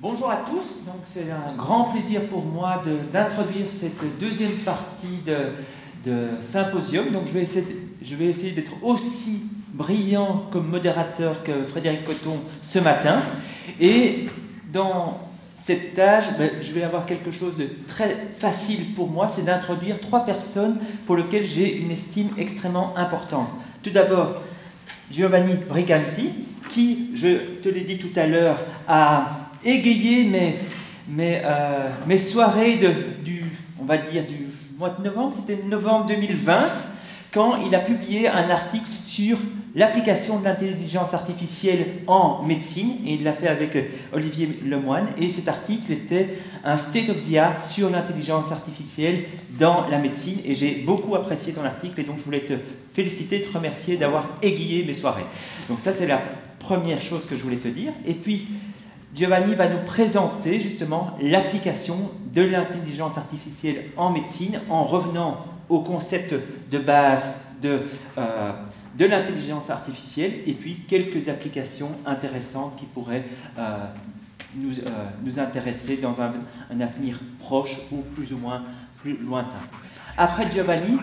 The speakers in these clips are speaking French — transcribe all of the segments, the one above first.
Bonjour à tous, donc c'est un grand plaisir pour moi d'introduire cette deuxième partie de symposium. Donc je vais essayer d'être aussi brillant comme modérateur que Frédéric Coton ce matin. Et dans cette tâche, je vais avoir quelque chose de très facile pour moi, c'est d'introduire trois personnes pour lesquelles j'ai une estime extrêmement importante. Tout d'abord, Giovanni Briganti, qui, je te l'ai dit tout à l'heure, a égayé mes soirées on va dire du mois de novembre, c'était novembre 2020, quand il a publié un article sur l'application de l'intelligence artificielle en médecine, et il l'a fait avec Olivier Lemoine, et cet article était un state of the art sur l'intelligence artificielle dans la médecine, et j'ai beaucoup apprécié ton article, et donc je voulais te féliciter, te remercier d'avoir égayé mes soirées. Donc ça, c'est la première chose que je voulais te dire. Et puis, Giovanni va nous présenter justement l'application de l'intelligence artificielle en médecine en revenant au concept de base de l'intelligence artificielle et puis quelques applications intéressantes qui pourraient nous intéresser dans un avenir proche ou plus lointain. Après Giovanni,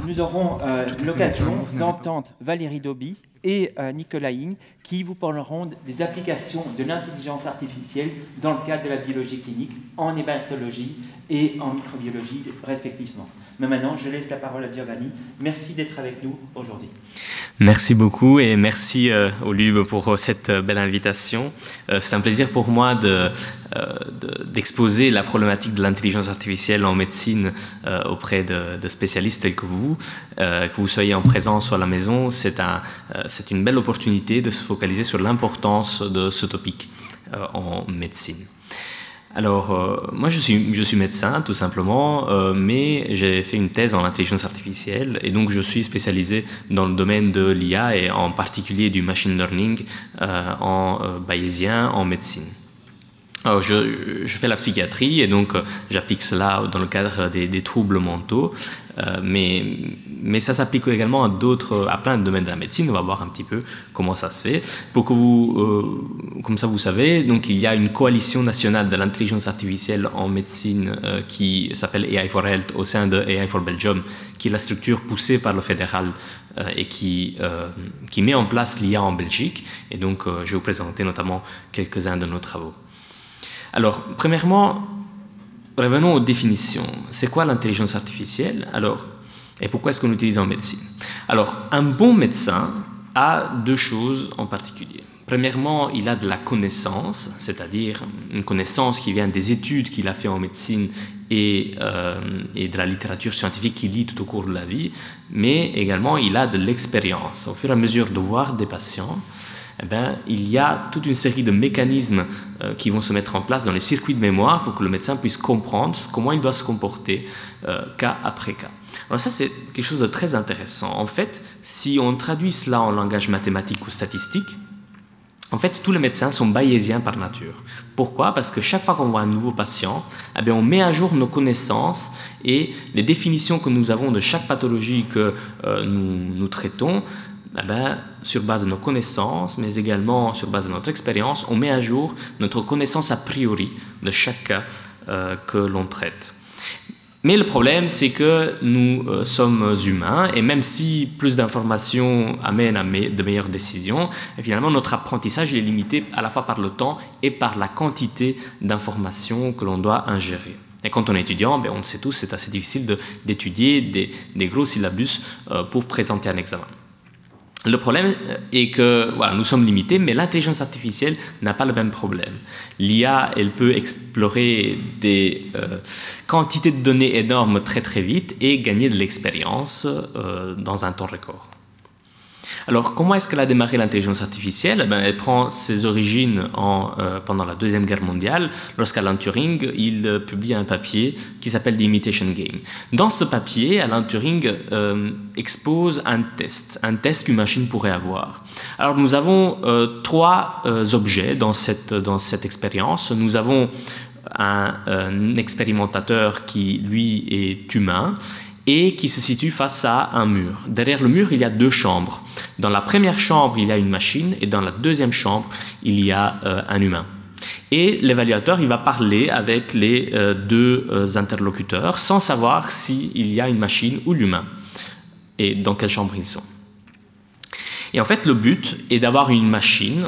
nous aurons l'occasion d'entendre Valérie Dauby et Nicolas Ing qui vous parleront des applications de l'intelligence artificielle dans le cadre de la biologie clinique, en hématologie et en microbiologie respectivement. Mais maintenant, je laisse la parole à Giovanni. Merci d'être avec nous aujourd'hui. Merci beaucoup et merci au LUB pour cette belle invitation. C'est un plaisir pour moi d'exposer la problématique de l'intelligence artificielle en médecine auprès de spécialistes tels que vous soyez en présence ou à la maison. C'est une belle opportunité de se focaliser sur l'importance de ce topic en médecine. Alors, moi je suis médecin tout simplement, mais j'ai fait une thèse en intelligence artificielle et donc je suis spécialisé dans le domaine de l'IA et en particulier du machine learning en bayésien en médecine. Alors, je fais la psychiatrie et donc j'applique cela dans le cadre des troubles mentaux, mais ça s'applique également à plein de domaines de la médecine. On va voir un petit peu comment ça se fait. Pour que comme ça vous savez, donc il y a une coalition nationale de l'intelligence artificielle en médecine qui s'appelle AI for Health au sein de AI for Belgium, qui est la structure poussée par le fédéral et qui met en place l'IA en Belgique. Et donc je vais vous présenter notamment quelques-uns de nos travaux. Alors, premièrement, revenons aux définitions. C'est quoi l'intelligence artificielle? Alors, et pourquoi est-ce qu'on l'utilise en médecine? Alors, un bon médecin a deux choses en particulier. Premièrement, il a de la connaissance, c'est-à-dire une connaissance qui vient des études qu'il a fait en médecine et de la littérature scientifique qu'il lit tout au cours de la vie, mais également il a de l'expérience. Au fur et à mesure de voir des patients, il y a toute une série de mécanismes qui vont se mettre en place dans les circuits de mémoire pour que le médecin puisse comprendre comment il doit se comporter cas après cas. Alors ça, c'est quelque chose de très intéressant. En fait, si on traduit cela en langage mathématique ou statistique, en fait, tous les médecins sont bayésiens par nature. Pourquoi? Parce que chaque fois qu'on voit un nouveau patient, on met à jour nos connaissances et les définitions que nous avons de chaque pathologie que nous traitons. Sur base de nos connaissances, mais également sur base de notre expérience, on met à jour notre connaissance a priori de chaque cas que l'on traite. Mais le problème, c'est que nous sommes humains, et même si plus d'informations amènent à de meilleures décisions, finalement notre apprentissage est limité à la fois par le temps et par la quantité d'informations que l'on doit ingérer. Et quand on est étudiant, on le sait tous, c'est assez difficile d'étudier des gros syllabus pour présenter un examen. Le problème est que nous sommes limités, mais l'intelligence artificielle n'a pas le même problème. L'IA, elle peut explorer des quantités de données énormes très très vite et gagner de l'expérience dans un temps record. Alors, comment est-ce qu'elle a démarré l'intelligence artificielle? Elle prend ses origines pendant la Deuxième Guerre mondiale, lorsqu'Alan Turing il publie un papier qui s'appelle The Imitation Game. Dans ce papier, Alan Turing expose un test qu'une machine pourrait avoir. Alors, nous avons trois objets dans cette expérience. Nous avons un expérimentateur qui, lui, est humain et qui se situe face à un mur. Derrière le mur, il y a deux chambres. Dans la première chambre, il y a une machine et dans la deuxième chambre, il y a un humain. Et l'évaluateur, il va parler avec les deux interlocuteurs sans savoir s'il y a une machine ou l'humain et dans quelle chambre ils sont. Et en fait, le but est d'avoir une machine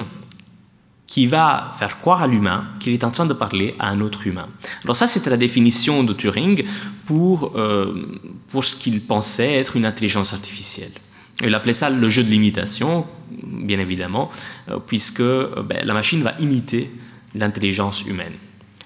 qui va faire croire à l'humain qu'il est en train de parler à un autre humain. Alors ça, c'était la définition de Turing pour ce qu'il pensait être une intelligence artificielle. Il appelait ça le jeu de l'imitation, bien évidemment, puisque la machine va imiter l'intelligence humaine.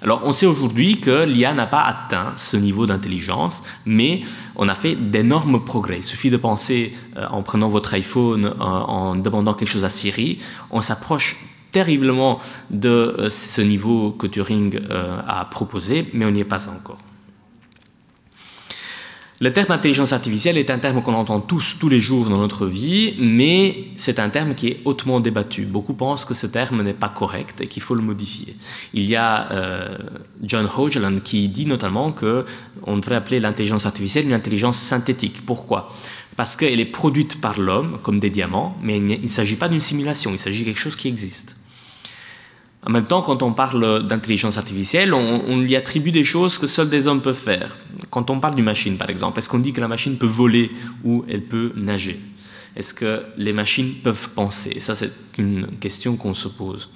Alors, on sait aujourd'hui que l'IA n'a pas atteint ce niveau d'intelligence, mais on a fait d'énormes progrès. Il suffit de penser, en prenant votre iPhone, en demandant quelque chose à Siri, on s'approche terriblement de ce niveau que Turing a proposé, mais on n'y est pas encore. Le terme intelligence artificielle est un terme qu'on entend tous les jours dans notre vie, mais c'est un terme qui est hautement débattu. Beaucoup pensent que ce terme n'est pas correct et qu'il faut le modifier. Il y a John Hoagland qui dit notamment qu'on devrait appeler l'intelligence artificielle une intelligence synthétique. Pourquoi ? Parce qu'elle est produite par l'homme, comme des diamants, mais il ne s'agit pas d'une simulation, il s'agit de quelque chose qui existe. En même temps, quand on parle d'intelligence artificielle, on lui attribue des choses que seuls des hommes peuvent faire. Quand on parle d'une machine, par exemple, est-ce qu'on dit que la machine peut voler ou elle peut nager? Est-ce que les machines peuvent penser? Ça, c'est une question qu'on se pose.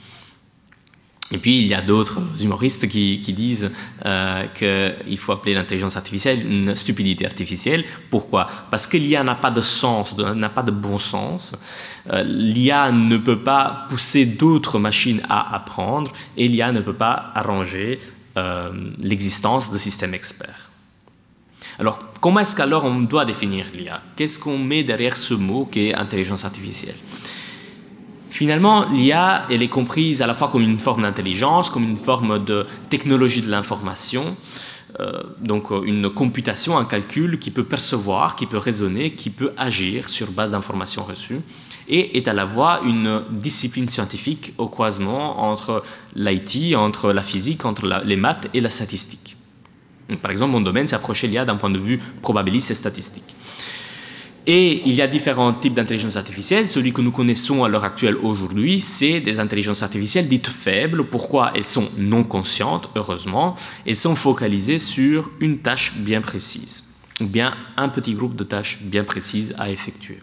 Et puis, il y a d'autres humoristes qui disent qu'il faut appeler l'intelligence artificielle une stupidité artificielle. Pourquoi? Parce que l'IA n'a pas de sens, n'a pas de bon sens. L'IA ne peut pas pousser d'autres machines à apprendre et l'IA ne peut pas arranger l'existence de systèmes experts. Alors, comment est-ce qu'alors on doit définir l'IA? Qu'est-ce qu'on met derrière ce mot qui est intelligence artificielle? Finalement, l'IA, elle est comprise à la fois comme une forme d'intelligence, comme une forme de technologie de l'information, donc une computation, un calcul qui peut percevoir, qui peut raisonner, qui peut agir sur base d'informations reçues, et est à la fois une discipline scientifique au croisement entre l'IT, entre la physique, entre les maths et la statistique. Donc, par exemple, mon domaine s'est approché l'IA d'un point de vue probabiliste et statistique. Et il y a différents types d'intelligence artificielle. Celui que nous connaissons à l'heure actuelle aujourd'hui, c'est des intelligences artificielles dites faibles. Pourquoi? Elles sont non conscientes, heureusement. Elles sont focalisées sur une tâche bien précise, ou bien un petit groupe de tâches bien précises à effectuer.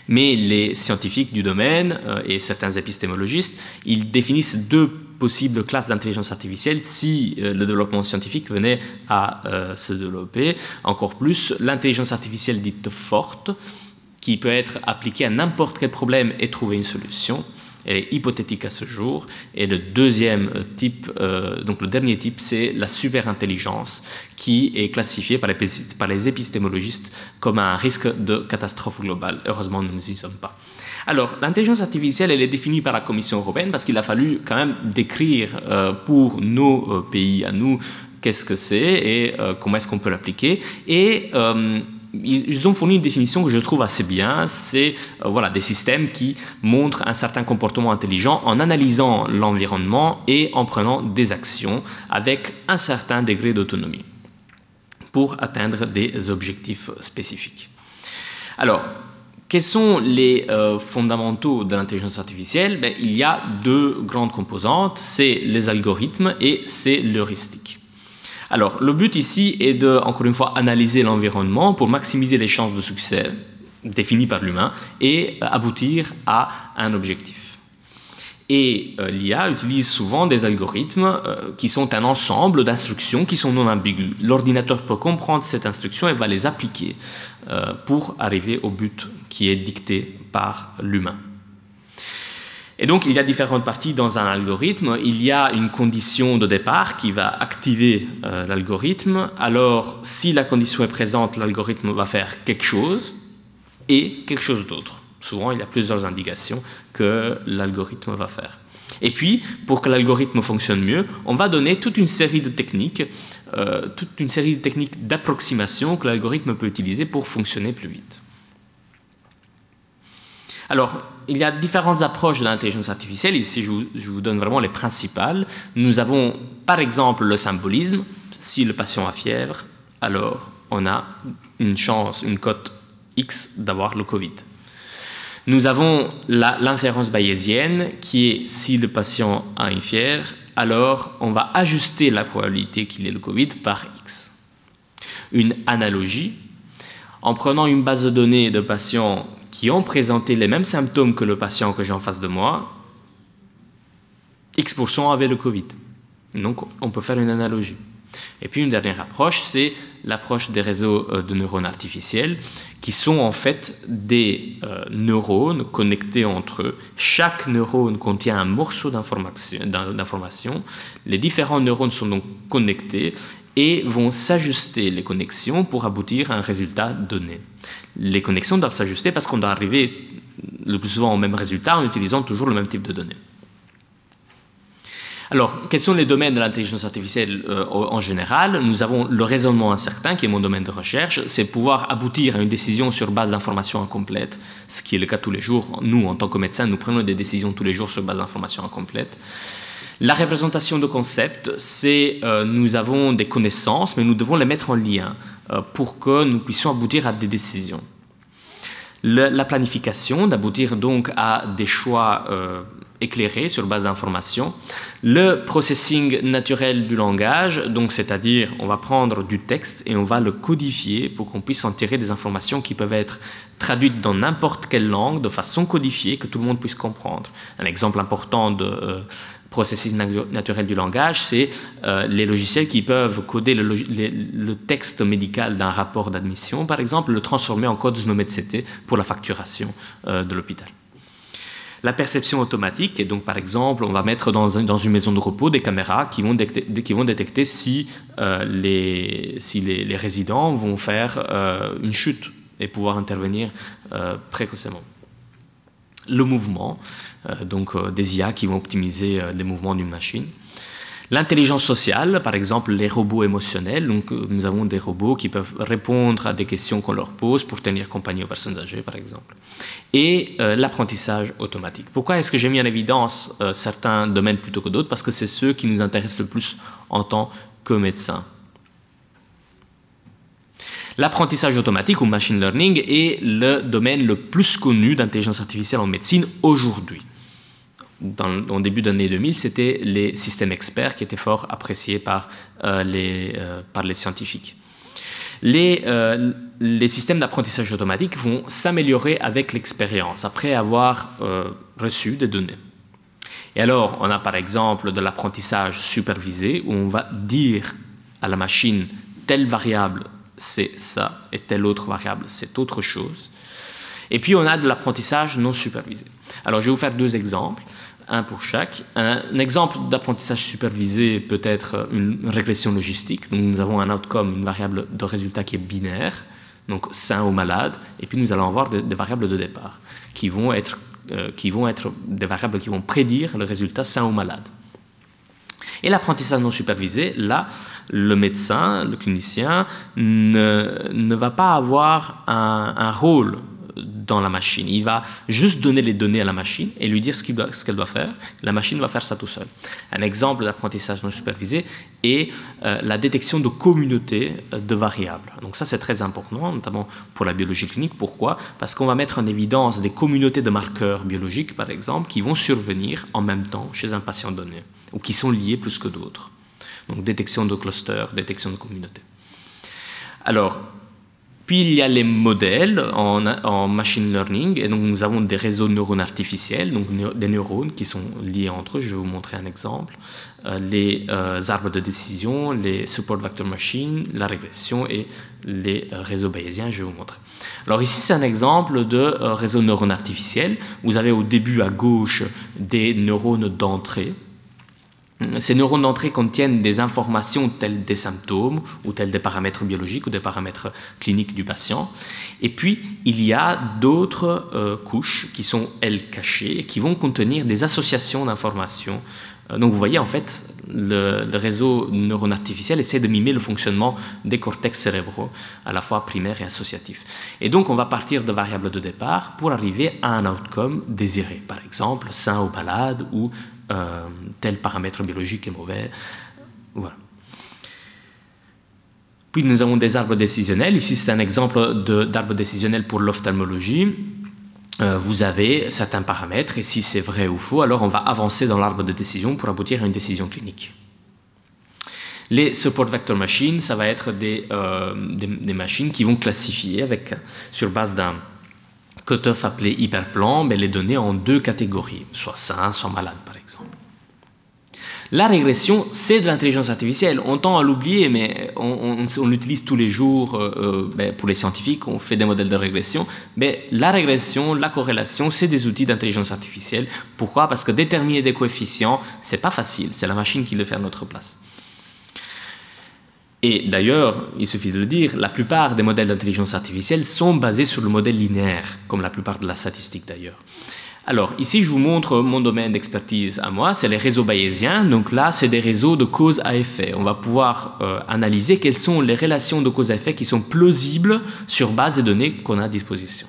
Mais les scientifiques du domaine et certains épistémologistes, ils définissent deux possibles classes d'intelligence artificielle si le développement scientifique venait à se développer. Encore plus, l'intelligence artificielle dite forte, qui peut être appliquée à n'importe quel problème et trouver une solution. Elle est hypothétique à ce jour. Et le deuxième type, donc le dernier type, c'est la superintelligence, qui est classifiée par les épistémologistes comme un risque de catastrophe globale. Heureusement, nous n'y sommes pas. Alors, l'intelligence artificielle, elle est définie par la Commission européenne parce qu'il a fallu quand même décrire pour nos pays à nous qu'est-ce que c'est et comment est-ce qu'on peut l'appliquer. Et ils ont fourni une définition que je trouve assez bien, c'est voilà, des systèmes qui montrent un certain comportement intelligent en analysant l'environnement et en prenant des actions avec un certain degré d'autonomie pour atteindre des objectifs spécifiques. Alors, quels sont les fondamentaux de l'intelligence artificielle? Il y a deux grandes composantes, c'est les algorithmes et c'est l'heuristique. Alors, le but ici est de, encore une fois, analyser l'environnement pour maximiser les chances de succès définies par l'humain et aboutir à un objectif. Et l'IA utilise souvent des algorithmes qui sont un ensemble d'instructions qui sont non ambiguës. L'ordinateur peut comprendre cette instruction et va les appliquer pour arriver au but qui est dicté par l'humain. Et donc, il y a différentes parties dans un algorithme. Il y a une condition de départ qui va activer l'algorithme. Alors, si la condition est présente, l'algorithme va faire quelque chose et quelque chose d'autre. Souvent, il y a plusieurs indications que l'algorithme va faire. Et puis, pour que l'algorithme fonctionne mieux, on va donner toute une série de techniques d'approximation que l'algorithme peut utiliser pour fonctionner plus vite. Alors, il y a différentes approches de l'intelligence artificielle. Ici, je vous donne vraiment les principales. Nous avons, par exemple, le symbolisme. Si le patient a fièvre, alors on a une chance, une cote X d'avoir le Covid. Nous avons l'inférence bayésienne qui est si le patient a une fièvre, alors on va ajuster la probabilité qu'il ait le Covid par X. Une analogie, en prenant une base de données de patients qui ont présenté les mêmes symptômes que le patient que j'ai en face de moi, X% avaient le Covid. Donc on peut faire une analogie. Et puis une dernière approche, c'est l'approche des réseaux de neurones artificiels, qui sont en fait des neurones connectés entre eux. Chaque neurone contient un morceau d'information. Les différents neurones sont donc connectés et vont s'ajuster les connexions pour aboutir à un résultat donné. Les connexions doivent s'ajuster parce qu'on doit arriver le plus souvent au même résultat en utilisant toujours le même type de données. Alors, quels sont les domaines de l'intelligence artificielle en général? Nous avons le raisonnement incertain, qui est mon domaine de recherche, c'est pouvoir aboutir à une décision sur base d'informations incomplètes, ce qui est le cas tous les jours. Nous, en tant que médecins, nous prenons des décisions tous les jours sur base d'informations incomplètes. La représentation de concepts, c'est nous avons des connaissances, mais nous devons les mettre en lien pour que nous puissions aboutir à des décisions. La planification, d'aboutir donc à des choix éclairés sur base d'informations. Le processing naturel du langage, donc c'est-à-dire on va prendre du texte et on va le codifier pour qu'on puisse en tirer des informations qui peuvent être traduites dans n'importe quelle langue de façon codifiée que tout le monde puisse comprendre. Un exemple important de processus naturel du langage, c'est les logiciels qui peuvent coder le texte médical d'un rapport d'admission, par exemple, le transformer en code SNOMED-CT pour la facturation de l'hôpital. La perception automatique, et donc par exemple, on va mettre dans une maison de repos des caméras qui vont détecter si les résidents vont faire une chute et pouvoir intervenir précocement. Le mouvement, donc des IA qui vont optimiser les mouvements d'une machine. L'intelligence sociale, par exemple les robots émotionnels, donc nous avons des robots qui peuvent répondre à des questions qu'on leur pose pour tenir compagnie aux personnes âgées, par exemple. Et l'apprentissage automatique. Pourquoi est-ce que j'ai mis en évidence certains domaines plutôt que d'autres? Parce que c'est ceux qui nous intéressent le plus en tant que médecins. L'apprentissage automatique ou machine learning est le domaine le plus connu d'intelligence artificielle en médecine aujourd'hui. Au début de l'année 2000, c'était les systèmes experts qui étaient fort appréciés par les scientifiques. Les systèmes d'apprentissage automatique vont s'améliorer avec l'expérience, après avoir reçu des données. Et alors, on a par exemple de l'apprentissage supervisé, où on va dire à la machine telle variable c'est ça, et telle autre variable c'est autre chose. Et puis on a de l'apprentissage non supervisé. Alors je vais vous faire deux exemples, un pour chaque. Un exemple d'apprentissage supervisé peut être une régression logistique. Donc nous avons un outcome, une variable de résultat qui est binaire, donc sain ou malade, et puis nous allons avoir des variables de départ qui vont être des variables qui vont prédire le résultat sain ou malade. Et l'apprentissage non supervisé, là, le médecin, le clinicien, ne va pas avoir un rôle dans la machine. Il va juste donner les données à la machine et lui dire ce qu'elle doit faire. La machine va faire ça tout seul. Un exemple d'apprentissage non supervisé est la détection de communautés de variables. Donc ça, c'est très important, notamment pour la biologie clinique. Pourquoi? Parce qu'on va mettre en évidence des communautés de marqueurs biologiques, par exemple, qui vont survenir en même temps chez un patient donné, ou qui sont liés plus que d'autres. Donc détection de clusters, détection de communautés. Alors, puis il y a les modèles en machine learning, et donc nous avons des réseaux de neurones artificiels, donc des neurones qui sont liés entre eux. Je vais vous montrer un exemple. Les arbres de décision, les support vector machines, la régression et les réseaux bayésiens, je vais vous montrer. Alors ici, c'est un exemple de réseau de neurones artificiels. Vous avez au début à gauche des neurones d'entrée. Ces neurones d'entrée contiennent des informations telles des symptômes ou telles des paramètres biologiques ou des paramètres cliniques du patient. Et puis, il y a d'autres couches qui sont, elles, cachées et qui vont contenir des associations d'informations. Donc, vous voyez, en fait, le réseau de neurones artificiels essaie de mimer le fonctionnement des cortex cérébraux, à la fois primaires et associatifs. Et donc, on va partir de variables de départ pour arriver à un outcome désiré. Par exemple, sain ou malade ou tel paramètre biologique est mauvais. Voilà. Puis nous avons des arbres décisionnels. Ici, c'est un exemple d'arbre décisionnel pour l'ophtalmologie. vous avez certains paramètres, et si c'est vrai ou faux, alors on va avancer dans l'arbre de décision pour aboutir à une décision clinique. Les support vector machines, ça va être des machines qui vont classifier sur base d'un cutoff appelé hyperplan, mais les données en 2 catégories, soit sains, soit malades par exemple. La régression, c'est de l'intelligence artificielle. On tend à l'oublier, mais on l'utilise tous les jours pour les scientifiques, on fait des modèles de régression. Mais la régression, la corrélation, c'est des outils d'intelligence artificielle. Pourquoi? Parce que déterminer des coefficients, c'est pas facile, c'est la machine qui le fait à notre place. Et d'ailleurs, il suffit de le dire, la plupart des modèles d'intelligence artificielle sont basés sur le modèle linéaire, comme la plupart de la statistique d'ailleurs. Alors, ici, je vous montre mon domaine d'expertise à moi, c'est les réseaux bayésiens. Donc là, c'est des réseaux de cause à effet. On va pouvoir analyser quelles sont les relations de cause à effet qui sont plausibles sur base des données qu'on a à disposition.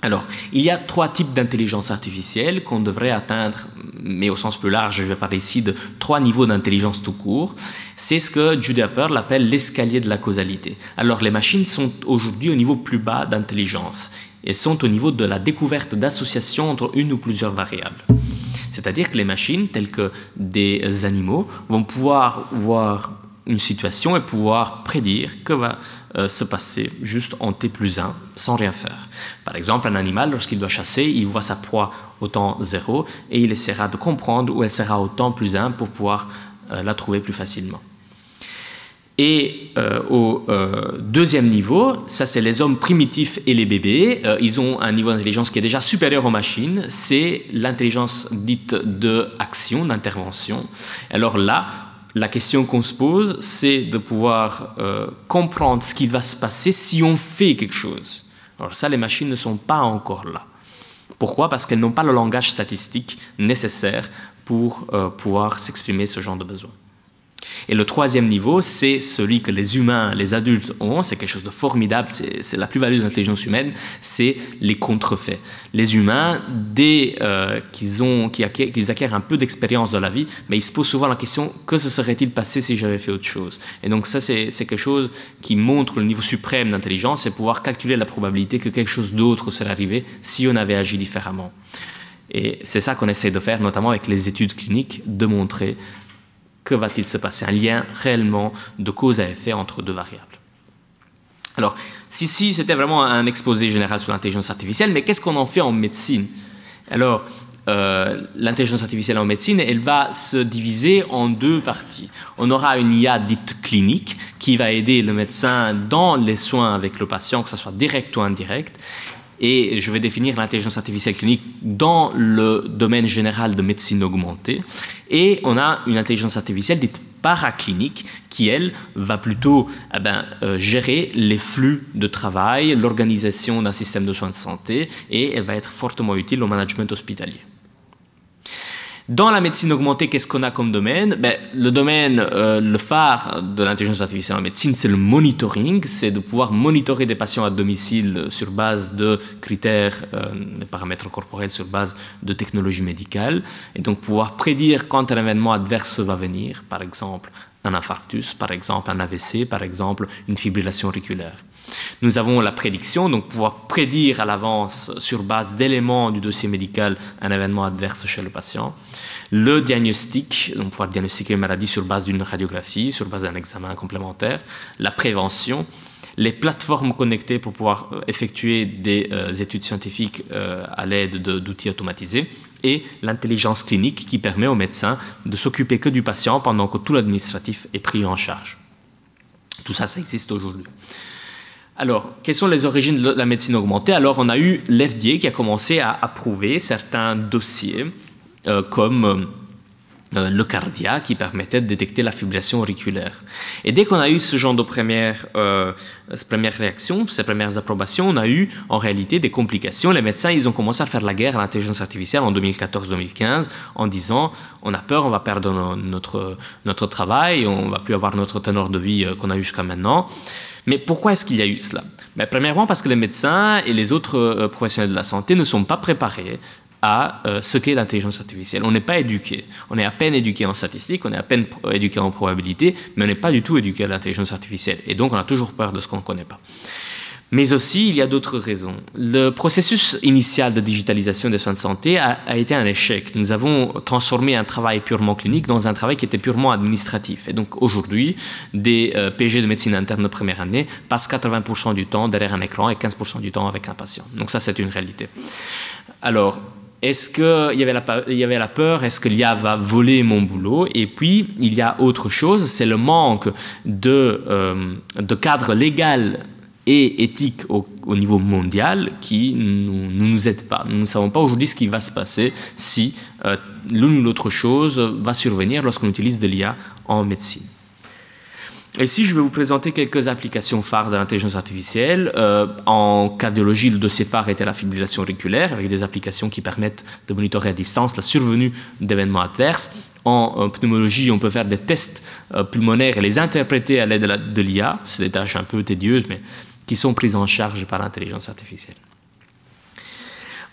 Alors, il y a 3 types d'intelligence artificielle qu'on devrait atteindre, mais au sens plus large, je vais parler ici de 3 niveaux d'intelligence tout court. C'est ce que Judy Pearl appelle l'escalier de la causalité. Alors, les machines sont aujourd'hui au niveau plus bas d'intelligence. Elles sont au niveau de la découverte d'associations entre une ou plusieurs variables. C'est-à-dire que les machines, telles que des animaux, vont pouvoir voir une situation et pouvoir prédire que va se passer juste en t+1 sans rien faire. Par exemple, un animal, lorsqu'il doit chasser, il voit sa proie au temps 0 et il essaiera de comprendre où elle sera au temps +1 pour pouvoir la trouver plus facilement. Et au deuxième niveau, ça c'est les hommes primitifs et les bébés, ils ont un niveau d'intelligence qui est déjà supérieur aux machines, c'est l'intelligence dite d'action, d'intervention. Alors là, la question qu'on se pose, c'est de pouvoir comprendre ce qui va se passer si on fait quelque chose. Alors ça, les machines ne sont pas encore là. Pourquoi? Parce qu'elles n'ont pas le langage statistique nécessaire pour pouvoir s'exprimer ce genre de besoin. Et le troisième niveau, c'est celui que les humains, les adultes ont, c'est quelque chose de formidable, c'est la plus-value de l'intelligence humaine, c'est les contrefaits. Les humains, dès qu'ils acquièrent un peu d'expérience de la vie, mais ils se posent souvent la question, que se serait-il passé si j'avais fait autre chose? Et donc ça, c'est quelque chose qui montre le niveau suprême d'intelligence, c'est pouvoir calculer la probabilité que quelque chose d'autre serait arrivé si on avait agi différemment. Et c'est ça qu'on essaie de faire, notamment avec les études cliniques, de montrer que va-t-il se passer, un lien réellement de cause à effet entre 2 variables. Alors, si c'était vraiment un exposé général sur l'intelligence artificielle, mais qu'est-ce qu'on en fait en médecine? Alors, l'intelligence artificielle en médecine, elle va se diviser en 2 parties. On aura une IA dite clinique qui va aider le médecin dans les soins avec le patient, que ce soit direct ou indirect. Et je vais définir l'intelligence artificielle clinique dans le domaine général de médecine augmentée. Et on a une intelligence artificielle dite paraclinique qui, elle, va plutôt gérer les flux de travail, l'organisation d'un système de soins de santé, et elle va être fortement utile au management hospitalier. Dans la médecine augmentée, qu'est-ce qu'on a comme domaine? Le domaine, le phare de l'intelligence artificielle en médecine, c'est le monitoring, c'est de pouvoir monitorer des patients à domicile sur base de critères, des paramètres corporels sur base de technologies médicales, et donc pouvoir prédire quand un événement adverse va venir, par exemple un infarctus, par exemple un AVC, par exemple une fibrillation auriculaire. Nous avons la prédiction, donc pouvoir prédire à l'avance sur base d'éléments du dossier médical un événement adverse chez le patient. Le diagnostic, donc pouvoir diagnostiquer une maladie sur base d'une radiographie, sur base d'un examen complémentaire. La prévention, les plateformes connectées pour pouvoir effectuer des études scientifiques à l'aide d'outils automatisés. Et l'intelligence clinique qui permet aux médecins de s'occuper que du patient pendant que tout l'administratif est pris en charge. Tout ça, ça existe aujourd'hui. Alors, quelles sont les origines de la médecine augmentée? Alors, on a eu l'FDA qui a commencé à approuver certains dossiers comme le cardia qui permettait de détecter la fibrillation auriculaire. Et dès qu'on a eu ce genre de premières réactions, ces premières approbations, on a eu en réalité des complications. Les médecins, ils ont commencé à faire la guerre à l'intelligence artificielle en 2014-2015 en disant on a peur, on va perdre notre travail, on ne va plus avoir notre teneur de vie qu'on a eu jusqu'à maintenant. Mais pourquoi est-ce qu'il y a eu cela? Premièrement, parce que les médecins et les autres professionnels de la santé ne sont pas préparés à ce qu'est l'intelligence artificielle. On n'est pas éduqué. On est à peine éduqué en statistique, on est à peine éduqué en probabilité, mais on n'est pas du tout éduqué à l'intelligence artificielle. Et donc, on a toujours peur de ce qu'on ne connaît pas. Mais aussi, il y a d'autres raisons. Le processus initial de digitalisation des soins de santé a été un échec. Nous avons transformé un travail purement clinique dans un travail qui était purement administratif. Et donc aujourd'hui, des PG de médecine interne de première année passent 80% du temps derrière un écran et 15% du temps avec un patient. Donc ça, c'est une réalité. Alors, est-ce qu'il y avait la peur, est-ce que l'IA va voler mon boulot? Et puis, il y a autre chose, c'est le manque de cadre légal et éthique au niveau mondial qui ne nous aide pas. Nous ne savons pas aujourd'hui ce qui va se passer si l'une ou l'autre chose va survenir lorsqu'on utilise de l'IA en médecine. Ici, je vais vous présenter quelques applications phares de l'intelligence artificielle. En cardiologie, le dossier phare était la fibrillation auriculaire, avec des applications qui permettent de monitorer à distance la survenue d'événements adverses. En pneumologie, on peut faire des tests pulmonaires et les interpréter à l'aide de l'IA. C'est des tâches un peu tedieuses, mais qui sont prises en charge par l'intelligence artificielle.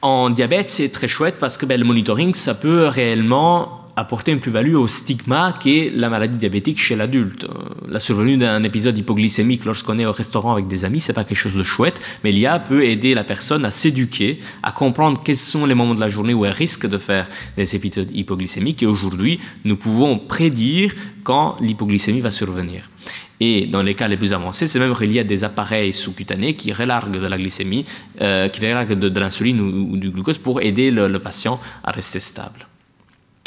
En diabète, c'est très chouette parce que le monitoring, ça peut réellement apporter une plus-value au stigma qu'est la maladie diabétique chez l'adulte. La survenue d'un épisode hypoglycémique lorsqu'on est au restaurant avec des amis, c'est pas quelque chose de chouette, mais l'IA peut aider la personne à s'éduquer, à comprendre quels sont les moments de la journée où elle risque de faire des épisodes hypoglycémiques. Et aujourd'hui, nous pouvons prédire quand l'hypoglycémie va survenir. Et dans les cas les plus avancés, c'est même relié à des appareils sous-cutanés qui relarguent de la glycémie, qui relarguent de l'insuline ou du glucose pour aider le patient à rester stable.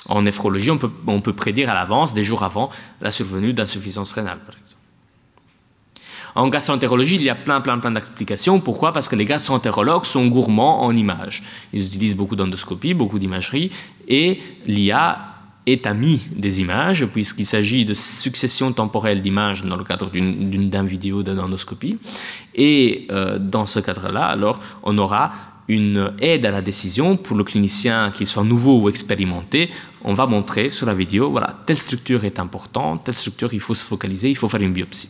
En néphrologie, on peut prédire à l'avance, des jours avant, la survenue d'insuffisance rénale, par exemple. En gastroentérologie, il y a plein d'applications. Pourquoi? Parce que les gastroentérologues sont gourmands en images. Ils utilisent beaucoup d'endoscopie, beaucoup d'imagerie, et l'IA est ami des images, puisqu'il s'agit de succession temporelle d'images dans le cadre d'une vidéo d'endoscopie. Et dans ce cadre-là, alors, on aura une aide à la décision pour le clinicien, qu'il soit nouveau ou expérimenté. On va montrer sur la vidéo, voilà, telle structure est importante, telle structure, il faut se focaliser, il faut faire une biopsie.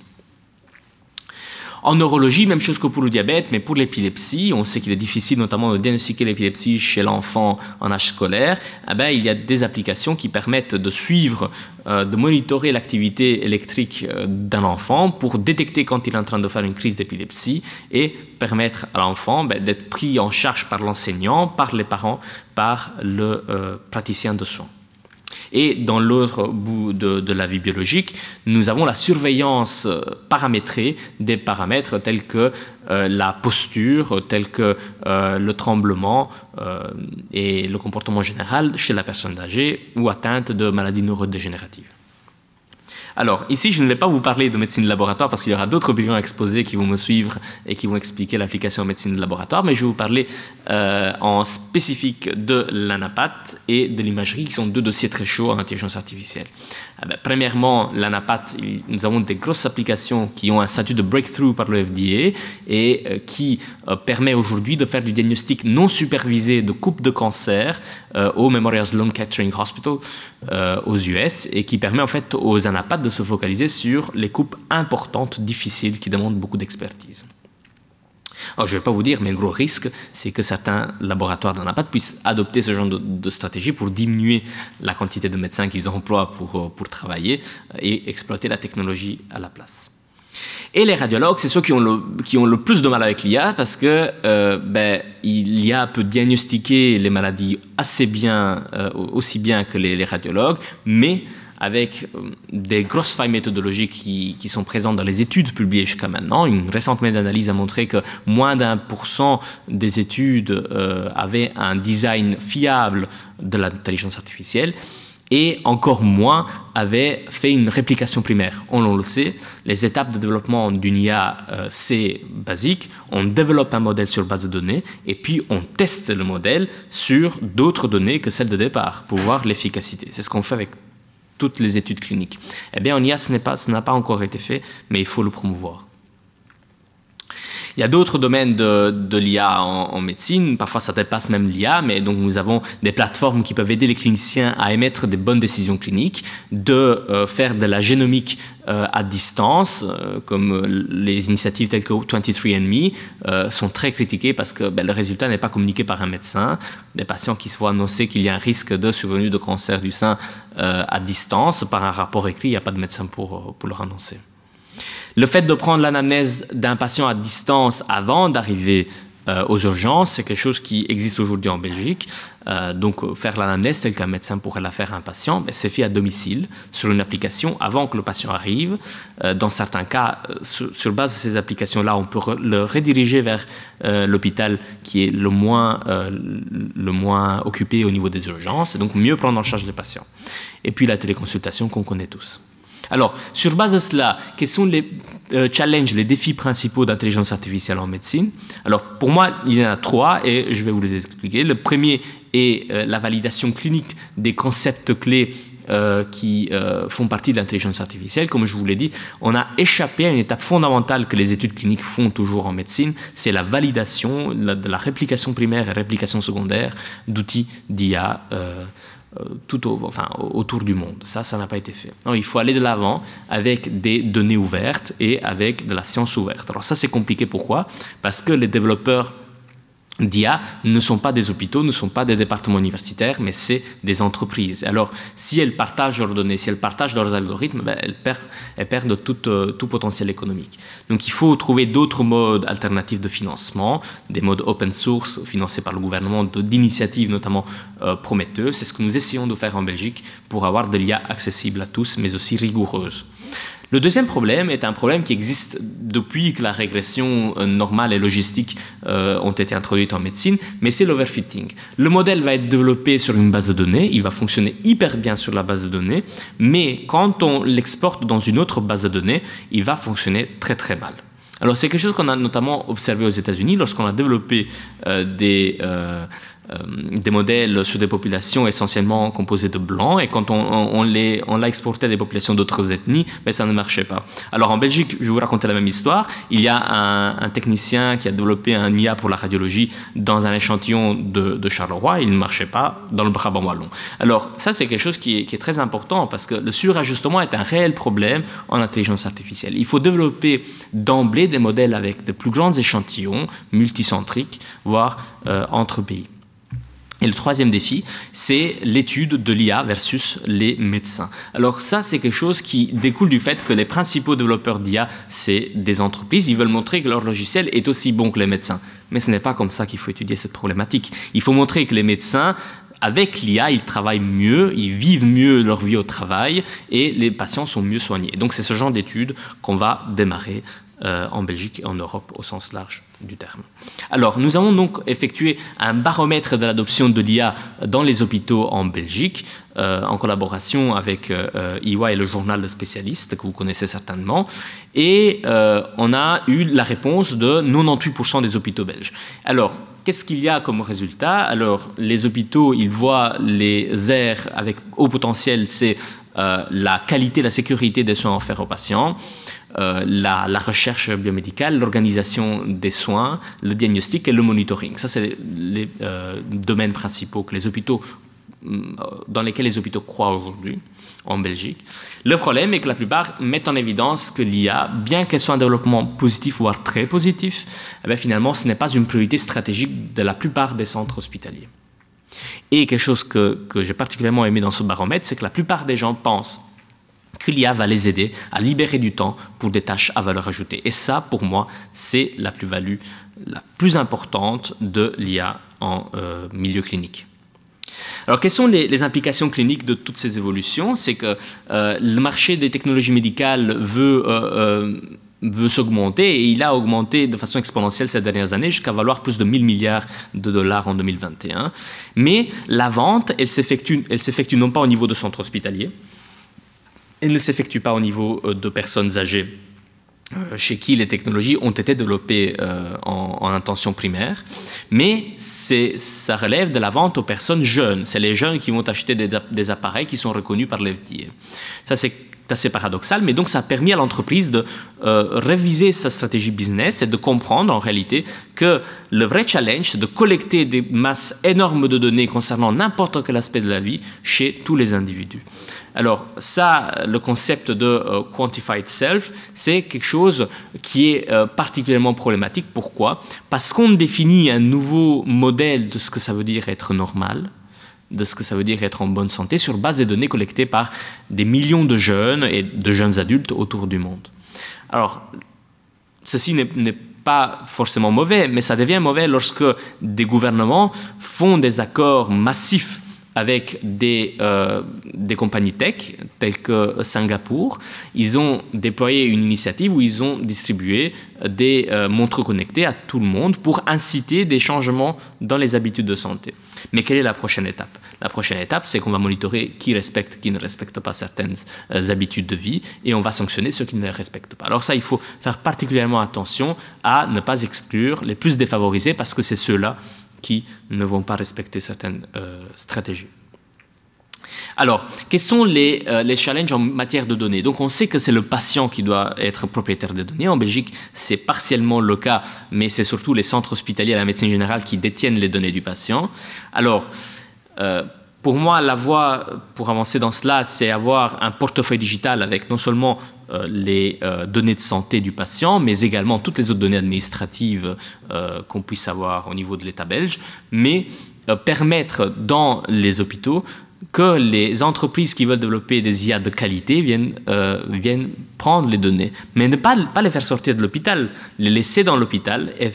En neurologie, même chose que pour le diabète, mais pour l'épilepsie, on sait qu'il est difficile notamment de diagnostiquer l'épilepsie chez l'enfant en âge scolaire. Eh bien, il y a des applications qui permettent de suivre, de monitorer l'activité électrique d'un enfant pour détecter quand il est en train de faire une crise d'épilepsie et permettre à l'enfant d'être pris en charge par l'enseignant, par les parents, par le praticien de soins. Et dans l'autre bout de la vie biologique, nous avons la surveillance paramétrée des paramètres tels que la posture, tels que le tremblement et le comportement général chez la personne âgée ou atteinte de maladies neurodégénératives. Alors, ici, je ne vais pas vous parler de médecine de laboratoire parce qu'il y aura d'autres brillants exposés qui vont me suivre et qui vont expliquer l'application en médecine de laboratoire, mais je vais vous parler en spécifique de l'ANAPAT et de l'imagerie, qui sont deux dossiers très chauds en intelligence artificielle. Premièrement, l'ANAPAT, nous avons des grosses applications qui ont un statut de breakthrough par le FDA et qui permet aujourd'hui de faire du diagnostic non supervisé de coupe de cancer au Memorial Sloan Kettering Hospital aux US et qui permet en fait aux ANAPAT de se focaliser sur les coupes importantes, difficiles, qui demandent beaucoup d'expertise. Alors, je ne vais pas vous dire, mais le gros risque, c'est que certains laboratoires d'ANAPAT puissent adopter ce genre de stratégie pour diminuer la quantité de médecins qu'ils emploient pour travailler et exploiter la technologie à la place. Et les radiologues, c'est ceux qui ont le plus de mal avec l'IA parce que l'IA peut diagnostiquer les maladies assez bien, aussi bien que les radiologues, mais avec des grosses failles méthodologiques qui sont présentes dans les études publiées jusqu'à maintenant. Une récente méta-analyse a montré que moins d'1% des études avaient un design fiable de l'intelligence artificielle et encore moins avaient fait une réplication primaire. On le sait, les étapes de développement d'une IA, c'est basique. On développe un modèle sur base de données et puis on teste le modèle sur d'autres données que celles de départ pour voir l'efficacité. C'est ce qu'on fait avec toutes les études cliniques. Eh bien, en IA, ce n'a pas encore été fait, mais il faut le promouvoir. Il y a d'autres domaines de l'IA en médecine, parfois ça dépasse même l'IA, mais donc nous avons des plateformes qui peuvent aider les cliniciens à émettre des bonnes décisions cliniques, de faire de la génomique à distance, comme les initiatives telles que 23andMe sont très critiquées parce que le résultat n'est pas communiqué par un médecin. Des patients qui soient annoncés qu'il y a un risque de survenue de cancer du sein à distance, par un rapport écrit, il n'y a pas de médecin pour leur annoncer. Le fait de prendre l'anamnèse d'un patient à distance avant d'arriver aux urgences, c'est quelque chose qui existe aujourd'hui en Belgique. Donc faire l'anamnèse telle qu'un médecin pourrait la faire à un patient, c'est fait à domicile sur une application avant que le patient arrive. Dans certains cas, sur base de ces applications-là, on peut le rediriger vers l'hôpital qui est le moins occupé au niveau des urgences, et donc mieux prendre en charge les patients. Et puis la téléconsultation qu'on connaît tous. Alors, sur base de cela, quels sont les challenges, les défis principaux d'intelligence artificielle en médecine? Alors, pour moi, il y en a 3 et je vais vous les expliquer. Le premier est la validation clinique des concepts clés qui font partie de l'intelligence artificielle. Comme je vous l'ai dit, on a échappé à une étape fondamentale que les études cliniques font toujours en médecine, c'est la validation de la réplication primaire et réplication secondaire d'outils d'IA autour du monde. Ça n'a pas été fait. Non, il faut aller de l'avant avec des données ouvertes et avec de la science ouverte. Alors ça, c'est compliqué. Pourquoi? Parce que les développeurs d'IA ne sont pas des hôpitaux, ne sont pas des départements universitaires, mais c'est des entreprises. Alors, si elles partagent leurs données, si elles partagent leurs algorithmes, elles perdent tout potentiel économique. Donc, il faut trouver d'autres modes alternatifs de financement, des modes open source financés par le gouvernement, d'initiatives notamment prometteuses. C'est ce que nous essayons de faire en Belgique pour avoir de l'IA accessible à tous, mais aussi rigoureuse. Le deuxième problème est un problème qui existe depuis que la régression normale et logistique ont été introduites en médecine, mais c'est l'overfitting. Le modèle va être développé sur une base de données, il va fonctionner hyper bien sur la base de données, mais quand on l'exporte dans une autre base de données, il va fonctionner très très mal. Alors c'est quelque chose qu'on a notamment observé aux États-Unis lorsqu'on a développé des modèles sur des populations essentiellement composées de blancs, et quand on l'a exporté à des populations d'autres ethnies, ça ne marchait pas. Alors en Belgique, je vais vous raconter la même histoire. Il y a un technicien qui a développé un IA pour la radiologie dans un échantillon de Charleroi, il ne marchait pas dans le Brabant wallon. Alors ça, c'est quelque chose qui est très important, parce que le surajustement est un réel problème en intelligence artificielle. Il faut développer d'emblée des modèles avec de plus grands échantillons, multicentriques, voire entre pays. Et le troisième défi, c'est l'étude de l'IA versus les médecins. Alors ça, c'est quelque chose qui découle du fait que les principaux développeurs d'IA, c'est des entreprises. Ils veulent montrer que leur logiciel est aussi bon que les médecins. Mais ce n'est pas comme ça qu'il faut étudier cette problématique. Il faut montrer que les médecins, avec l'IA, ils travaillent mieux, ils vivent mieux leur vie au travail et les patients sont mieux soignés. Donc c'est ce genre d'études qu'on va démarrer en Belgique et en Europe au sens large du terme. Alors, nous avons donc effectué un baromètre de l'adoption de l'IA dans les hôpitaux en Belgique, en collaboration avec EY et le journal de spécialistes, que vous connaissez certainement, et on a eu la réponse de 98% des hôpitaux belges. Alors, qu'est-ce qu'il y a comme résultat? Alors, les hôpitaux, ils voient les aires avec haut potentiel, c'est la qualité, la sécurité des soins offerts aux patients, la recherche biomédicale, l'organisation des soins, le diagnostic et le monitoring. Ça, c'est les domaines principaux dans lesquels les hôpitaux croient aujourd'hui en Belgique. Le problème est que la plupart mettent en évidence que l'IA, bien qu'elle soit un développement positif, voire très positif, finalement, ce n'est pas une priorité stratégique de la plupart des centres hospitaliers. Et quelque chose que j'ai particulièrement aimé dans ce baromètre, c'est que la plupart des gens pensent que l'IA va les aider à libérer du temps pour des tâches à valeur ajoutée. Et ça, pour moi, c'est la plus-value la plus importante de l'IA en milieu clinique. Alors, quelles sont les implications cliniques de toutes ces évolutions? C'est que le marché des technologies médicales veut s'augmenter, et il a augmenté de façon exponentielle ces dernières années jusqu'à valoir plus de 1000 milliards de dollars en 2021. Mais la vente, elle s'effectue non pas au niveau de centres hospitaliers, elle ne s'effectue pas au niveau de personnes âgées chez qui les technologies ont été développées en intention primaire, mais ça relève de la vente aux personnes jeunes. C'est les jeunes qui vont acheter des appareils qui sont reconnus par l'FDA. Ça, c'est assez paradoxal, mais donc ça a permis à l'entreprise de réviser sa stratégie business et de comprendre en réalité que le vrai challenge, c'est de collecter des masses énormes de données concernant n'importe quel aspect de la vie chez tous les individus. Alors ça, le concept de quantified self, c'est quelque chose qui est particulièrement problématique. Pourquoi? Parce qu'on définit un nouveau modèle de ce que ça veut dire être normal, de ce que ça veut dire être en bonne santé sur base des données collectées par des millions de jeunes et de jeunes adultes autour du monde. Alors, ceci n'est pas forcément mauvais, mais ça devient mauvais lorsque des gouvernements font des accords massifs avec des compagnies tech, telles que Singapour. Ils ont déployé une initiative où ils ont distribué des montres connectées à tout le monde pour inciter des changements dans les habitudes de santé. Mais quelle est la prochaine étape? La prochaine étape, c'est qu'on va monitorer qui respecte, qui ne respecte pas certaines habitudes de vie, et on va sanctionner ceux qui ne les respectent pas. Alors ça, il faut faire particulièrement attention à ne pas exclure les plus défavorisés, parce que c'est ceux-là qui ne vont pas respecter certaines stratégies. Alors, quels sont les challenges en matière de données? Donc, on sait que c'est le patient qui doit être propriétaire des données. En Belgique, c'est partiellement le cas, mais c'est surtout les centres hospitaliers à la médecine générale qui détiennent les données du patient. Alors, pour moi, la voie pour avancer dans cela, c'est avoir un portefeuille digital avec non seulement les données de santé du patient, mais également toutes les autres données administratives qu'on puisse avoir au niveau de l'État belge, mais permettre dans les hôpitaux que les entreprises qui veulent développer des IA de qualité viennent prendre les données, mais ne pas les faire sortir de l'hôpital, les laisser dans l'hôpital et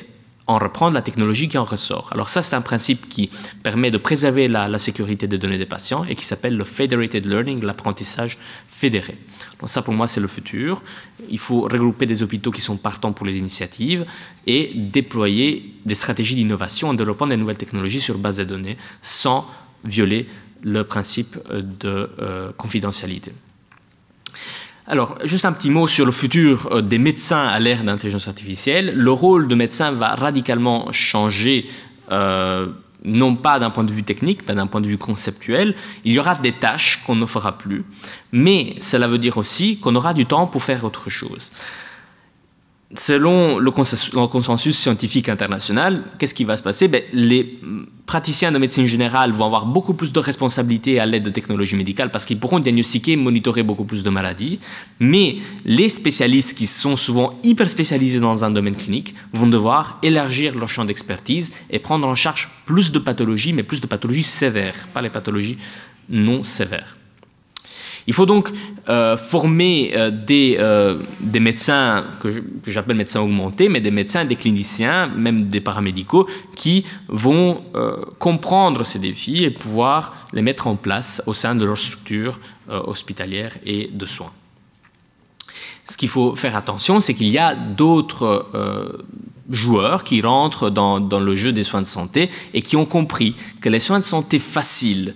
en reprendre la technologie qui en ressort. Alors ça, c'est un principe qui permet de préserver la sécurité des données des patients et qui s'appelle le Federated Learning, l'apprentissage fédéré. Donc ça, pour moi, c'est le futur. Il faut regrouper des hôpitaux qui sont partants pour les initiatives et déployer des stratégies d'innovation en développant des nouvelles technologies sur base de données sans violer le principe de confidentialité. Alors, juste un petit mot sur le futur des médecins à l'ère d'intelligence artificielle. Le rôle de médecin va radicalement changer, non pas d'un point de vue technique, mais d'un point de vue conceptuel. Il y aura des tâches qu'on ne fera plus, mais cela veut dire aussi qu'on aura du temps pour faire autre chose. Selon le consensus scientifique international, qu'est-ce qui va se passer? Les praticiens de médecine générale vont avoir beaucoup plus de responsabilités à l'aide de technologies médicales parce qu'ils pourront diagnostiquer et monitorer beaucoup plus de maladies. Mais les spécialistes qui sont souvent hyper spécialisés dans un domaine clinique vont devoir élargir leur champ d'expertise et prendre en charge plus de pathologies, mais plus de pathologies sévères, pas les pathologies non sévères. Il faut donc former des médecins, que j'appelle médecins augmentés, mais des médecins, des cliniciens, même des paramédicaux, qui vont comprendre ces défis et pouvoir les mettre en place au sein de leur structure hospitalière et de soins. Ce qu'il faut faire attention, c'est qu'il y a d'autres joueurs qui rentrent dans le jeu des soins de santé et qui ont compris que les soins de santé faciles,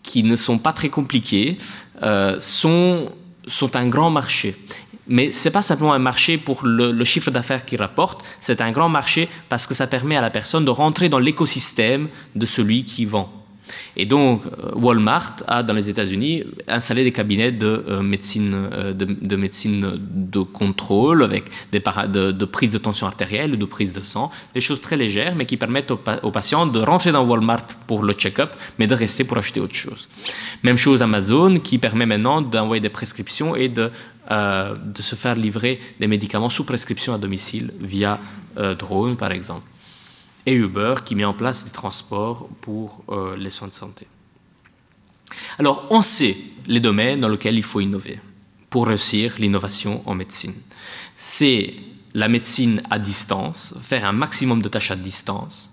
qui ne sont pas très compliqués, sont un grand marché. Mais ce n'est pas simplement un marché pour le chiffre d'affaires qu'il rapporte, c'est un grand marché parce que ça permet à la personne de rentrer dans l'écosystème de celui qui vend. Et donc, Walmart a, dans les États-Unis, installé des cabinets de médecine de contrôle avec de prise de tension artérielle ou de prise de sang, des choses très légères, mais qui permettent aux patients de rentrer dans Walmart pour le check-up, mais de rester pour acheter autre chose. Même chose Amazon, qui permet maintenant d'envoyer des prescriptions et de se faire livrer des médicaments sous prescription à domicile via drone, par exemple. Et Uber qui met en place des transports pour les soins de santé. Alors, on sait les domaines dans lesquels il faut innover pour réussir l'innovation en médecine. C'est la médecine à distance, faire un maximum de tâches à distance.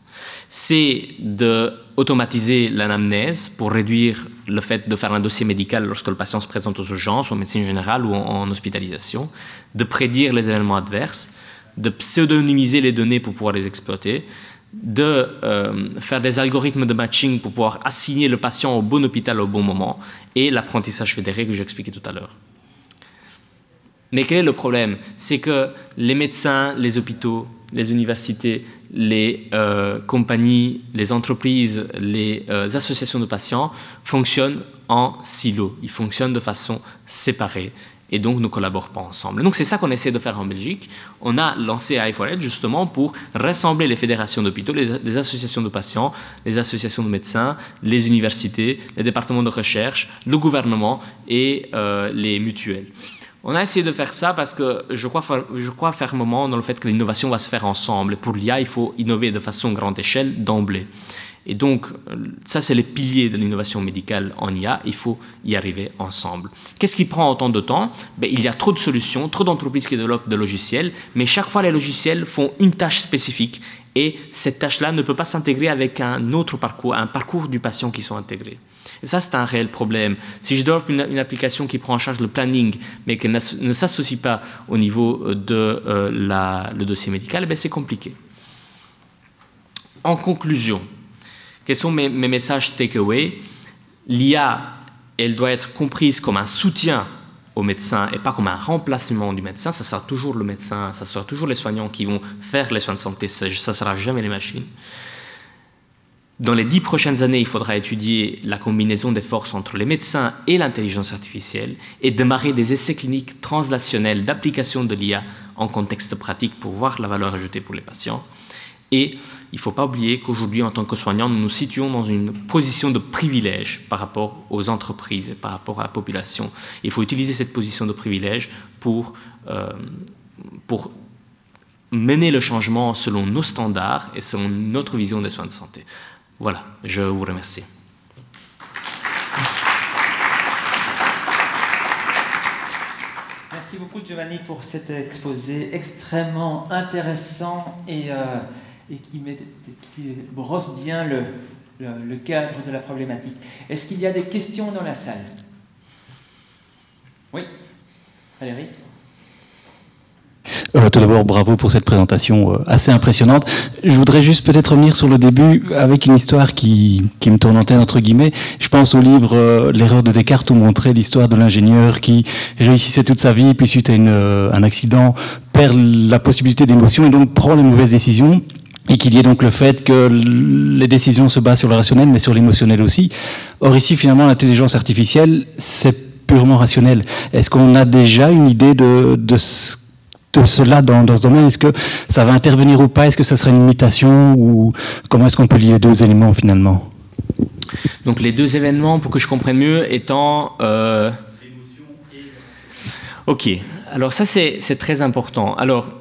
C'est d'automatiser l'anamnèse pour réduire le fait de faire un dossier médical lorsque le patient se présente aux urgences, en médecine générale ou en hospitalisation, de prédire les événements adverses, de pseudonymiser les données pour pouvoir les exploiter, de faire des algorithmes de matching pour pouvoir assigner le patient au bon hôpital au bon moment, et l'apprentissage fédéré que j'ai expliqué tout à l'heure. Mais quel est le problème? C'est que les médecins, les hôpitaux, les universités, les compagnies, les entreprises, les associations de patients fonctionnent en silo. Ils fonctionnent de façon séparée. Et donc ne collaborent pas ensemble. Donc c'est ça qu'on essaie de faire en Belgique. On a lancé i4Health justement pour rassembler les fédérations d'hôpitaux, les associations de patients, les associations de médecins, les universités, les départements de recherche, le gouvernement et les mutuelles. On a essayé de faire ça parce que je crois fermement dans le fait que l'innovation va se faire ensemble. Et pour l'IA, il faut innover de façon grande échelle d'emblée. Et donc, ça, c'est les piliers de l'innovation médicale en IA. Il faut y arriver ensemble. Qu'est-ce qui prend autant de temps? Il y a trop de solutions, trop d'entreprises qui développent des logiciels, mais chaque fois, les logiciels font une tâche spécifique. Et cette tâche-là ne peut pas s'intégrer avec un autre parcours, un parcours du patient qui sont intégrés. Et ça, c'est un réel problème. Si je développe une application qui prend en charge le planning, mais qui ne s'associe pas au niveau de le dossier médical, c'est compliqué. En conclusion, quels sont mes messages takeaway? L'IA, elle doit être comprise comme un soutien au médecin et pas comme un remplacement du médecin. Ça sera toujours le médecin, ça sera toujours les soignants qui vont faire les soins de santé, ça ne sera jamais les machines. Dans les 10 prochaines années, il faudra étudier la combinaison des forces entre les médecins et l'intelligence artificielle et démarrer des essais cliniques translationnels d'application de l'IA en contexte pratique pour voir la valeur ajoutée pour les patients. Et il ne faut pas oublier qu'aujourd'hui, en tant que soignants, nous nous situons dans une position de privilège par rapport aux entreprises et par rapport à la population. Il faut utiliser cette position de privilège pour mener le changement selon nos standards et selon notre vision des soins de santé. Voilà, je vous remercie. Merci beaucoup Giovanni pour cet exposé extrêmement intéressant et qui brosse bien le cadre de la problématique. Est-ce qu'il y a des questions dans la salle? Oui, Valérie? Tout d'abord, bravo pour cette présentation assez impressionnante. Je voudrais juste peut-être revenir sur le début avec une histoire qui me tourne en tête, entre guillemets. Je pense au livre L'erreur de Descartes, où montrait l'histoire de l'ingénieur qui réussissait toute sa vie, puis suite à un accident, perd la possibilité d'émotion et donc prend les mauvaises décisions. Et qu'il y ait donc le fait que les décisions se basent sur le rationnel, mais sur l'émotionnel aussi. Or ici, finalement, l'intelligence artificielle, c'est purement rationnel. Est-ce qu'on a déjà une idée de cela dans ce domaine? Est-ce que ça va intervenir ou pas? Est-ce que ça serait une imitation? Ou comment est-ce qu'on peut lier les deux éléments finalement? Donc les deux événements, pour que je comprenne mieux, étant... L'émotion et... Ok, alors ça c'est très important. Alors,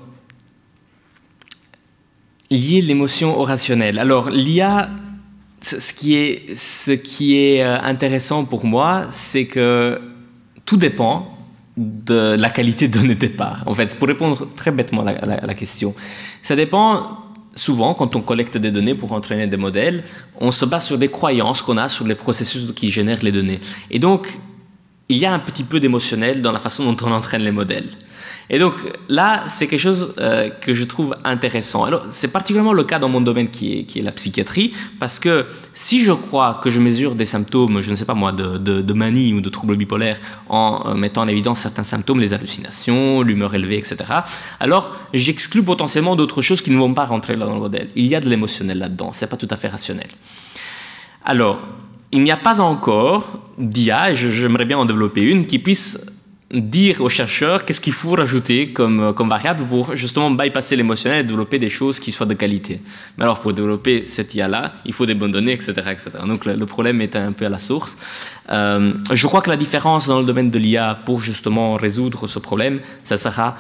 lier l'émotion au rationnel. Alors l'IA, ce qui est intéressant pour moi, c'est que tout dépend de la qualité de données de départ. En fait, pour répondre très bêtement à la question, ça dépend souvent, quand on collecte des données pour entraîner des modèles, on se base sur des croyances qu'on a sur les processus qui génèrent les données. Et donc, il y a un petit peu d'émotionnel dans la façon dont on entraîne les modèles. Et donc là, c'est quelque chose que je trouve intéressant. Alors, c'est particulièrement le cas dans mon domaine qui est la psychiatrie, parce que si je crois que je mesure des symptômes, je ne sais pas moi, de manie ou de troubles bipolaires en mettant en évidence certains symptômes, les hallucinations, l'humeur élevée, etc., alors j'exclus potentiellement d'autres choses qui ne vont pas rentrer là dans le modèle. Il y a de l'émotionnel là-dedans, c'est pas tout à fait rationnel. Alors, il n'y a pas encore d'IA, et j'aimerais bien en développer une, qui puisse dire aux chercheurs qu'est-ce qu'il faut rajouter comme variable pour justement bypasser l'émotionnel et développer des choses qui soient de qualité. Mais alors pour développer cette IA-là, il faut des bonnes données, etc. etc. Donc le problème est un peu à la source. Je crois que la différence dans le domaine de l'IA pour justement résoudre ce problème, ça sera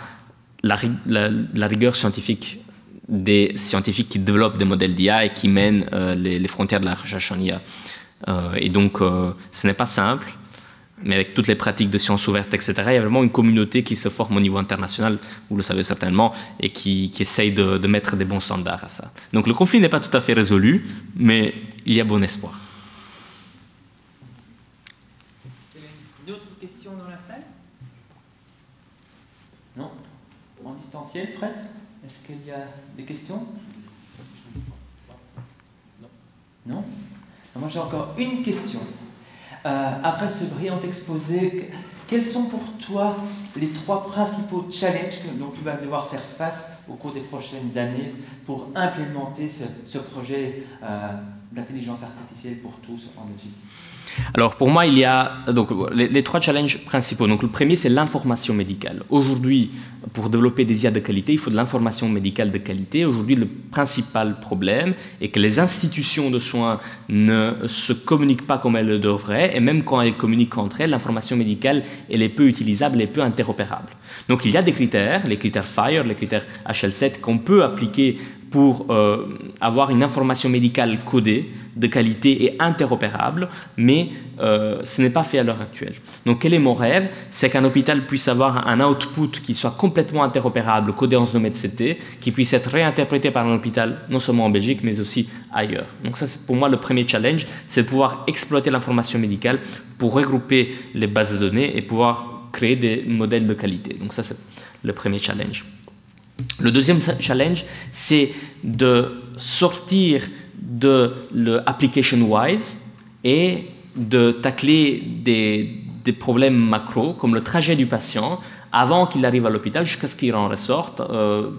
la rigueur scientifique des scientifiques qui développent des modèles d'IA et qui mènent les frontières de la recherche en IA. Et donc ce n'est pas simple. Mais avec toutes les pratiques de sciences ouvertes, etc., il y a vraiment une communauté qui se forme au niveau international, vous le savez certainement, et qui essaye de mettre des bons standards à ça. Donc le conflit n'est pas tout à fait résolu, mais il y a bon espoir. Est-ce qu'il y a une autre question dans la salle? Non? En distanciel, Fred? Est-ce qu'il y a des questions? Non? Moi j'ai encore une question. Après ce brillant exposé, quels sont pour toi les 3 principaux challenges dont tu vas devoir faire face au cours des prochaines années pour implémenter ce projet d'intelligence artificielle pour tous en Belgique? Alors pour moi, il y a donc, les 3 challenges principaux. Donc, le premier, c'est l'information médicale. Aujourd'hui, pour développer des IA de qualité, il faut de l'information médicale de qualité. Aujourd'hui, le principal problème est que les institutions de soins ne se communiquent pas comme elles le devraient. Et même quand elles communiquent entre elles, l'information médicale, elle est peu utilisable et peu interopérable. Donc il y a des critères, les critères FHIR, les critères HL7, qu'on peut appliquer pour avoir une information médicale codée, de qualité et interopérable, mais ce n'est pas fait à l'heure actuelle. Donc quel est mon rêve? C'est qu'un hôpital puisse avoir un output qui soit complètement interopérable, codé en SNOMED-CT, qui puisse être réinterprété par un hôpital, non seulement en Belgique, mais aussi ailleurs. Donc ça, c'est pour moi le premier challenge, c'est de pouvoir exploiter l'information médicale pour regrouper les bases de données et pouvoir créer des modèles de qualité. Donc ça, c'est le premier challenge. Le deuxième challenge, c'est de sortir de l'application-wise et de tacler des problèmes macro, comme le trajet du patient, avant qu'il arrive à l'hôpital, jusqu'à ce qu'il en ressorte,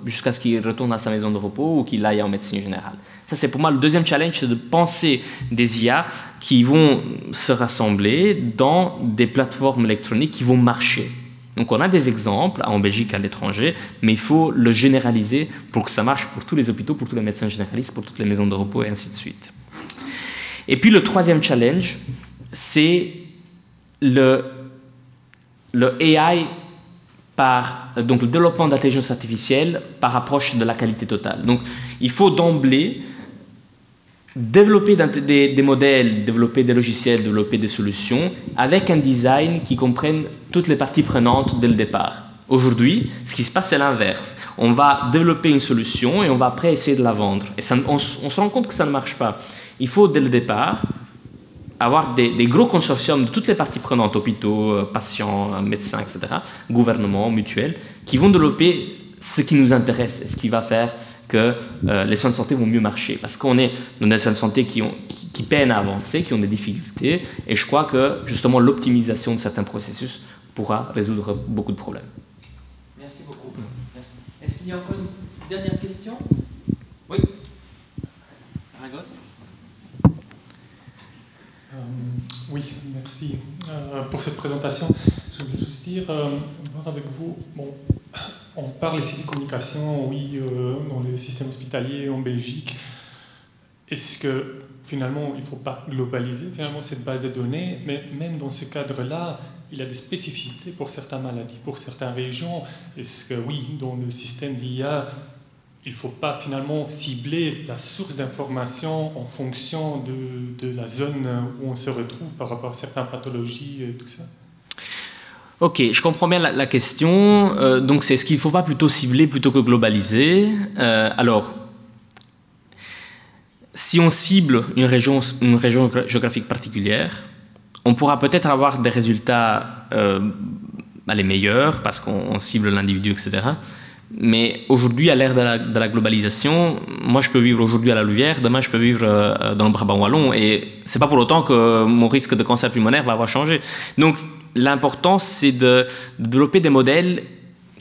jusqu'à ce qu'il retourne à sa maison de repos ou qu'il aille en médecine générale. Ça, c'est pour moi le deuxième challenge, c'est de penser des IA qui vont se rassembler dans des plateformes électroniques qui vont marcher. Donc on a des exemples en Belgique, à l'étranger, mais il faut le généraliser pour que ça marche pour tous les hôpitaux, pour tous les médecins généralistes, pour toutes les maisons de repos et ainsi de suite. Et puis le troisième challenge, c'est le AI donc le développement d'intelligence artificielle par approche de la qualité totale. Donc il faut d'emblée développer des modèles, développer des logiciels, développer des solutions avec un design qui comprenne toutes les parties prenantes dès le départ. Aujourd'hui, ce qui se passe, c'est l'inverse. On va développer une solution et on va après essayer de la vendre. Et ça, on se rend compte que ça ne marche pas. Il faut, dès le départ, avoir des gros consortiums de toutes les parties prenantes, hôpitaux, patients, médecins, etc., gouvernements, mutuelles, qui vont développer ce qui nous intéresse et ce qui va faire que les soins de santé vont mieux marcher. Parce qu'on est dans des soins de santé qui peinent à avancer, qui ont des difficultés, et je crois que justement l'optimisation de certains processus pourra résoudre beaucoup de problèmes. Merci beaucoup. Merci. Est-ce qu'il y a encore une dernière question? Oui. Aragos? Oui, merci pour cette présentation. Je voulais juste dire, voir avec vous, bon, on parle ici de communication, oui, dans le système hospitalier en Belgique. Est-ce que finalement, il ne faut pas globaliser finalement cette base de données, mais même dans ce cadre-là, il y a des spécificités pour certaines maladies, pour certaines régions. Est-ce que oui, dans le système d'IA, il ne faut pas finalement cibler la source d'information en fonction de la zone où on se retrouve par rapport à certaines pathologies et tout ça? Ok, je comprends bien la question. Donc, c'est ce qu'il ne faut pas plutôt cibler plutôt que globaliser. Alors, si on cible une région géographique particulière, on pourra peut-être avoir des résultats les meilleurs parce qu'on cible l'individu, etc. Mais aujourd'hui, à l'ère de la globalisation, moi je peux vivre aujourd'hui à la Louvière, demain je peux vivre dans le Brabant wallon, et c'est pas pour autant que mon risque de cancer pulmonaire va avoir changé. Donc l'important, c'est de développer des modèles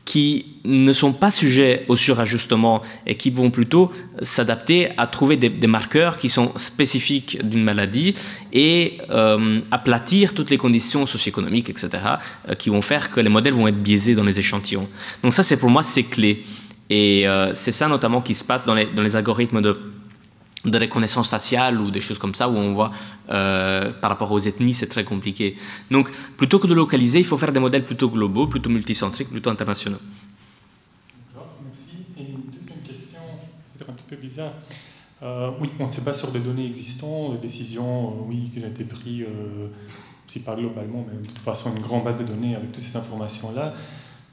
qui ne sont pas sujets au surajustement et qui vont plutôt s'adapter à trouver des marqueurs qui sont spécifiques d'une maladie et aplatir toutes les conditions socio-économiques, etc., qui vont faire que les modèles vont être biaisés dans les échantillons. Donc ça, c'est pour moi, c'est clé. Et c'est ça notamment qui se passe dans les algorithmes de reconnaissance faciale ou des choses comme ça, où on voit par rapport aux ethnies, c'est très compliqué. Donc, plutôt que de localiser, il faut faire des modèles plutôt globaux, plutôt multicentriques, plutôt internationaux. D'accord, merci. Et une deuxième question, peut-être un petit peu bizarre. Oui, on se base sur des données existantes, des décisions oui, qui ont été prises, si pas globalement, mais de toute façon, une grande base de données avec toutes ces informations-là.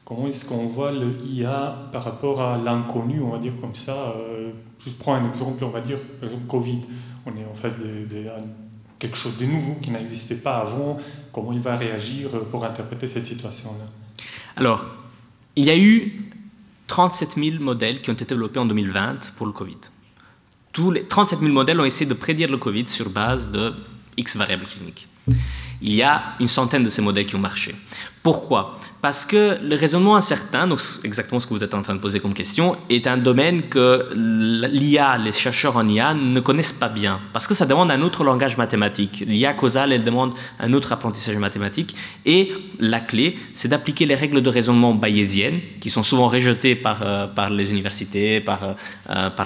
Comment est-ce qu'on voit le IA par rapport à l'inconnu, on va dire comme ça? Je prends un exemple, on va dire, par exemple, Covid. On est en face de quelque chose de nouveau qui n'existait pas avant. Comment il va réagir pour interpréter cette situation-là? Alors, il y a eu 37 000 modèles qui ont été développés en 2020 pour le Covid. Tous les 37 000 modèles ont essayé de prédire le Covid sur base de X variables cliniques. Il y a une centaine de ces modèles qui ont marché. Pourquoi? Parce que le raisonnement incertain, donc exactement ce que vous êtes en train de poser comme question, est un domaine que l'IA, les chercheurs en IA ne connaissent pas bien. Parce que ça demande un autre langage mathématique. L'IA causale, elle demande un autre apprentissage mathématique. Et la clé, c'est d'appliquer les règles de raisonnement bayésiennes, qui sont souvent rejetées par les universités, par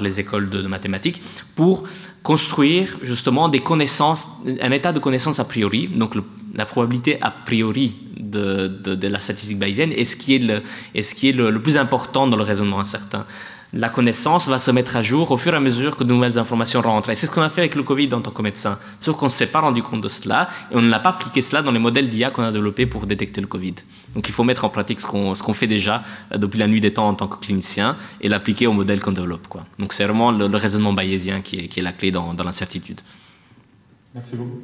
les écoles de mathématiques, pour construire justement des connaissances, un état de connaissance a priori, donc la probabilité a priori de la statistique bayésienne est ce qui est le plus important dans le raisonnement incertain. la connaissance va se mettre à jour au fur et à mesure que de nouvelles informations rentrent. Et c'est ce qu'on a fait avec le Covid en tant que médecin. Sauf qu'on ne s'est pas rendu compte de cela et on n'a pas appliqué cela dans les modèles d'IA qu'on a développés pour détecter le Covid. Donc il faut mettre en pratique ce qu'on fait déjà depuis la nuit des temps en tant que clinicien et l'appliquer au modèle qu'on développe, quoi. Donc c'est vraiment le raisonnement bayésien qui est la clé dans l'incertitude. Merci beaucoup.